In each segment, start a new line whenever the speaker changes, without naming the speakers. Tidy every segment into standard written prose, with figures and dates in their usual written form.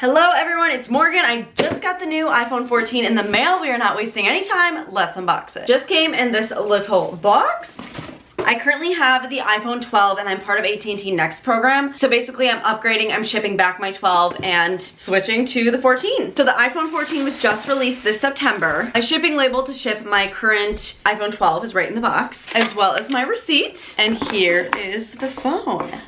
Hello everyone, it's Morgan. I just got the new iPhone 14 in the mail. We are not wasting any time. Let's unbox it. Just came in this little box. I currently have the iPhone 12 and I'm part of AT&T Next program. So basically I'm upgrading, I'm shipping back my 12 and switching to the 14. So the iPhone 14 was just released this September. My shipping label to ship my current iPhone 12 is right in the box, as well as my receipt. And here is the phone.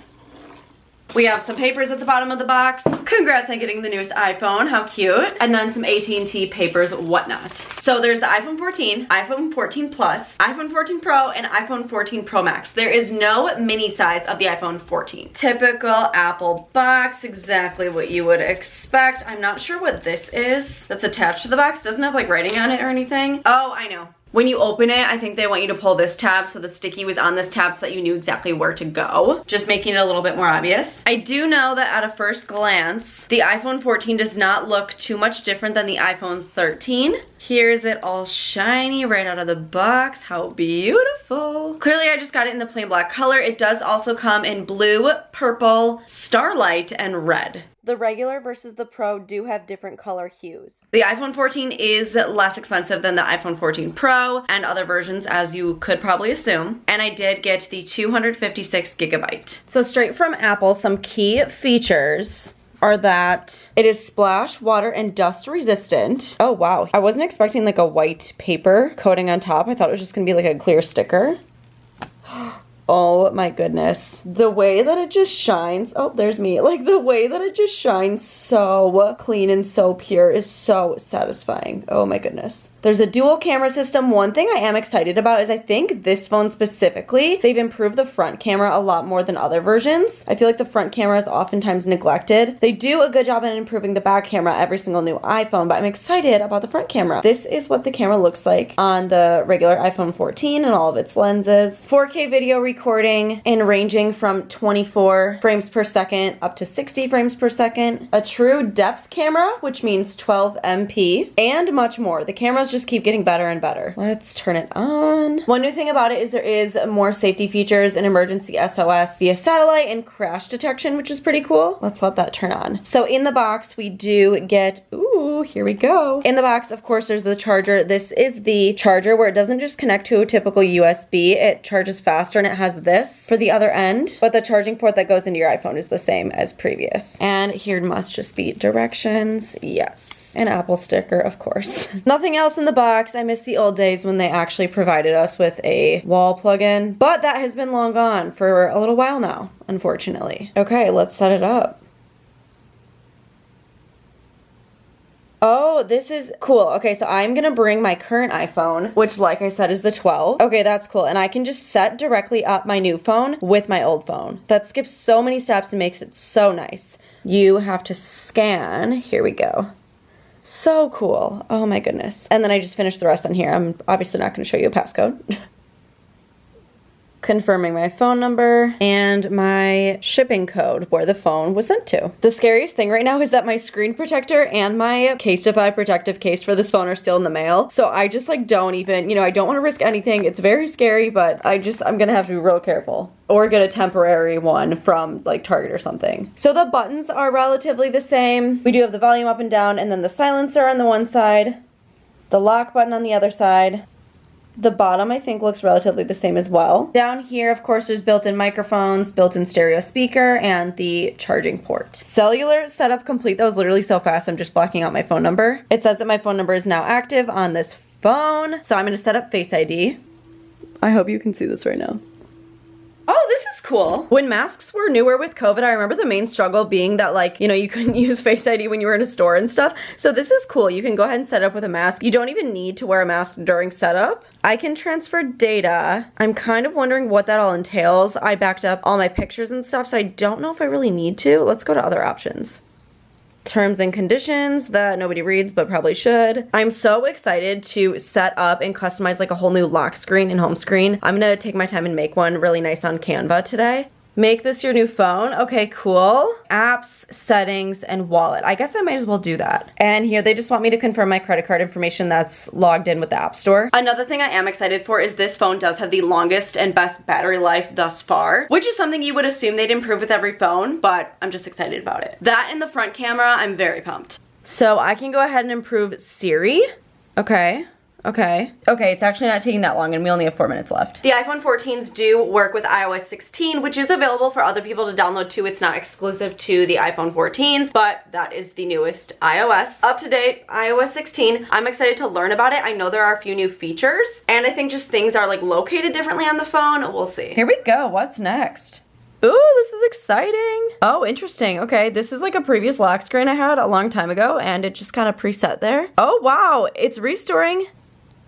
We have some papers at the bottom of the box. Congrats on getting the newest iPhone, how cute. And then some AT&T papers, whatnot. So there's the iPhone 14, iPhone 14 Plus, iPhone 14 Pro, and iPhone 14 Pro Max. There is no mini size of the iPhone 14. Typical Apple box, exactly what you would expect. I'm not sure what this is that's attached to the box. Doesn't have like writing on it or anything. Oh, I know. When you open it, I think they want you to pull this tab, so the sticky was on this tab so that you knew exactly where to go, just making it a little bit more obvious. I do know that at a first glance, the iPhone 14 does not look too much different than the iPhone 13. Here's it all shiny right out of the box. How beautiful. Clearly, I just got it in the plain black color. It does also come in blue, purple, starlight, and red. The regular versus the Pro do have different color hues. The iPhone 14 is less expensive than the iPhone 14 Pro and other versions, as you could probably assume. And I did get the 256 gigabyte. So straight from Apple, some key features are that it is splash, water, and dust resistant. Oh wow, I wasn't expecting like a white paper coating on top. I thought it was just gonna be like a clear sticker. Oh my goodness. The way that it just shines, oh, there's me. Like the way that it just shines so clean and so pure is so satisfying. Oh my goodness. There's a dual camera system. One thing I am excited about is I think this phone specifically, they've improved the front camera a lot more than other versions. I feel like the front camera is oftentimes neglected. They do a good job in improving the back camera every single new iPhone, but I'm excited about the front camera. This is what the camera looks like on the regular iPhone 14 and all of its lenses. 4K video recording and ranging from 24 frames per second up to 60 frames per second. A true depth camera, which means 12 MP, and much more. The cameras just keep getting better and better. Let's turn it on. One new thing about it is there is more safety features and emergency SOS via satellite and crash detection, which is pretty cool. Let's let that turn on. So in the box, we do get, ooh, here we go. In the box, of course, there's the charger. This is the charger where it doesn't just connect to a typical USB. It charges faster and it has this for the other end, but the charging port that goes into your iPhone is the same as previous. And here must just be directions. Yes. An Apple sticker, of course. Nothing else in the box. I miss the old days when they actually provided us with a wall plug-in, but that has been long gone for a little while now, unfortunately. Okay, let's set it up. Oh, this is cool. Okay, so I'm gonna bring my current iPhone, which like I said is the 12. Okay, that's cool. And I can just set directly up my new phone with my old phone. That skips so many steps and makes it so nice. You have to scan. Here we go. So cool. Oh my goodness. And then I just finished the rest on here. I'm obviously not gonna show you a passcode. Confirming my phone number and my shipping code where the phone was sent to. The scariest thing right now is that my screen protector and my Casetify protective case for this phone are still in the mail. So I just like don't even, I don't want to risk anything. It's very scary, but I'm gonna have to be real careful. Or get a temporary one from like Target or something. So the buttons are relatively the same. We do have the volume up and down and then the silencer on the one side, the lock button on the other side. The bottom, I think, looks relatively the same as well. Down here, of course, there's built-in microphones, built-in stereo speaker, and the charging port. Cellular setup complete. That was literally so fast, I'm just blocking out my phone number. It says that my phone number is now active on this phone. So I'm gonna set up Face ID. I hope you can see this right now. Oh, this is cool. When masks were newer with COVID, I remember the main struggle being that like, you couldn't use Face ID when you were in a store and stuff. So this is cool. You can go ahead and set up with a mask. You don't even need to wear a mask during setup. I can transfer data. I'm kind of wondering what that all entails. I backed up all my pictures and stuff, so I don't know if I really need to. Let's go to other options. Terms and conditions that nobody reads but probably should. I'm so excited to set up and customize like a whole new lock screen and home screen. I'm gonna take my time and make one really nice on Canva today. Make this your new phone. Okay, cool. Apps, settings, and wallet. I guess I might as well do that. And here they just want me to confirm my credit card information that's logged in with the App Store. Another thing I am excited for is this phone does have the longest and best battery life thus far, which is something you would assume they'd improve with every phone, but I'm just excited about it. That and the front camera, I'm very pumped. So I can go ahead and improve Siri. Okay. Okay, it's actually not taking that long and we only have 4 minutes left. The iPhone 14s do work with iOS 16, which is available for other people to download too. It's not exclusive to the iPhone 14s, but that is the newest iOS. Up to date, iOS 16. I'm excited to learn about it. I know there are a few new features, and I think just things are like located differently on the phone. We'll see. Here we go, what's next? Ooh, this is exciting. Oh, interesting. Okay, this is like a previous lock screen I had a long time ago, and it just kind of preset there. Oh, wow, it's restoring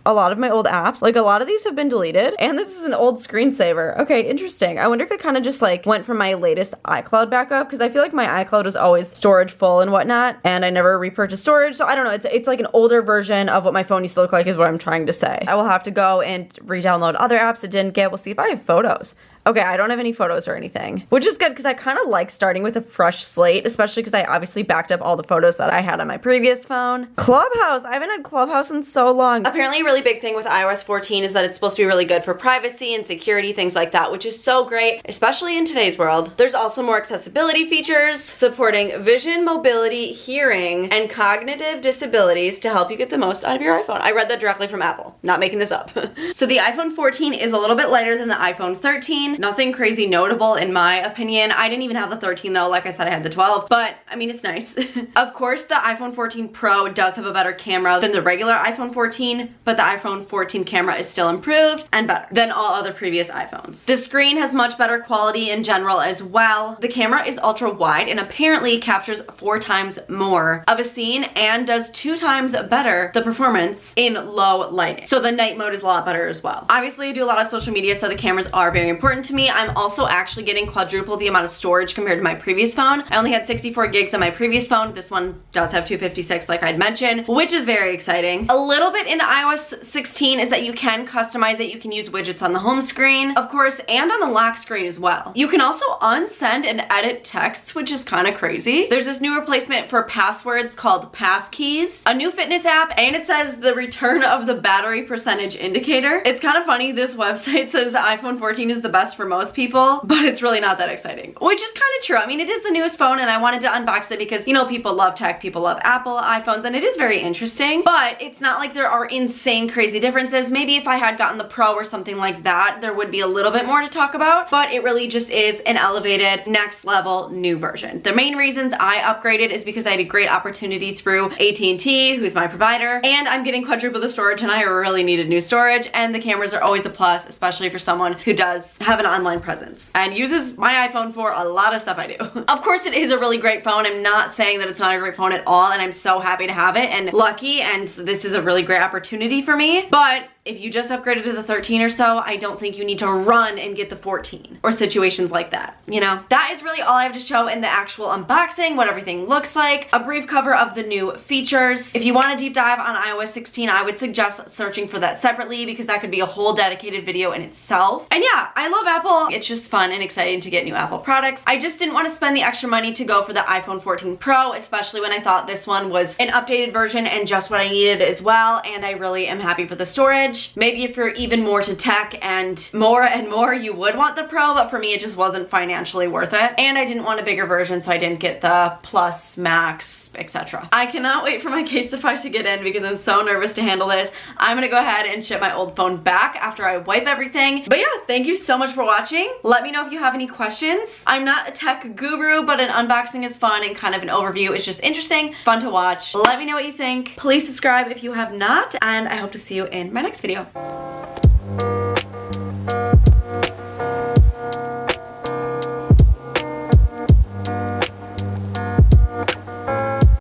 a lot of my old apps. Like a lot of these have been deleted, and this is an old screensaver. Okay, interesting. I wonder if it kind of just like went from my latest iCloud backup, because I feel like my iCloud was always storage full and whatnot, and I never repurchased storage, so I don't know. It's like an older version of what my phone used to look like is what I'm trying to say. I will have to go and re-download other apps it didn't get. We'll see if I have photos. Okay, I don't have any photos or anything, which is good because I kind of like starting with a fresh slate, especially because I obviously backed up all the photos that I had on my previous phone. Clubhouse, I haven't had Clubhouse in so long. Apparently a really big thing with iOS 14 is that it's supposed to be really good for privacy and security, things like that, which is so great, especially in today's world. There's also more accessibility features supporting vision, mobility, hearing, and cognitive disabilities to help you get the most out of your iPhone. I read that directly from Apple, not making this up. So the iPhone 14 is a little bit lighter than the iPhone 13. Nothing crazy notable in my opinion. I didn't even have the 13 though. Like I said, I had the 12, but I mean, it's nice. Of course, the iPhone 14 Pro does have a better camera than the regular iPhone 14, but the iPhone 14 camera is still improved and better than all other previous iPhones. The screen has much better quality in general as well. The camera is ultra wide and apparently captures 4 times more of a scene and does 2 times better the performance in low lighting. So the night mode is a lot better as well. Obviously, I do a lot of social media, so the cameras are very important to me. I'm also actually getting quadruple the amount of storage compared to my previous phone. I only had 64 gigs on my previous phone. This one does have 256 like I'd mentioned, which is very exciting. A little bit in iOS 16 is that you can customize it. You can use widgets on the home screen, of course, and on the lock screen as well. You can also unsend and edit texts, which is kind of crazy. There's this new replacement for passwords called Passkeys, a new fitness app, and it says the return of the battery percentage indicator. It's kind of funny. This website says iPhone 14 is the best for most people, but it's really not that exciting, which is kind of true. I mean, it is the newest phone and I wanted to unbox it because, you know, people love tech, people love Apple iPhones, and it is very interesting, but it's not like there are insane crazy differences. Maybe if I had gotten the Pro or something like that, there would be a little bit more to talk about, but it really just is an elevated, next level, new version. The main reasons I upgraded is because I had a great opportunity through AT&T, who's my provider, and I'm getting quadruple the storage and I really needed new storage, and the cameras are always a plus, especially for someone who does have an online presence and uses my iPhone for a lot of stuff I do. Of course, it is a really great phone. I'm not saying that it's not a great phone at all, and I'm so happy to have it and lucky, and this is a really great opportunity for me, but if you just upgraded to the 13 or so, I don't think you need to run and get the 14 or situations like that, you know? That is really all I have to show in the actual unboxing, what everything looks like, a brief cover of the new features. If you want a deep dive on iOS 16, I would suggest searching for that separately because that could be a whole dedicated video in itself. And yeah, I love Apple. It's just fun and exciting to get new Apple products. I just didn't want to spend the extra money to go for the iPhone 14 Pro, especially when I thought this one was an updated version and just what I needed as well, and I really am happy for the storage. Maybe if you're even more to tech and more, you would want the Pro, but for me it just wasn't financially worth it. And I didn't want a bigger version, so I didn't get the Plus, Max, etc. I cannot wait for my Casetify to get in because I'm so nervous to handle this. I'm gonna go ahead and ship my old phone back after I wipe everything. But yeah, thank you so much for watching. Let me know if you have any questions. I'm not a tech guru, but an unboxing is fun and kind of an overview is just interesting, fun to watch. Let me know what you think. Please subscribe if you have not, and I hope to see you in my next video.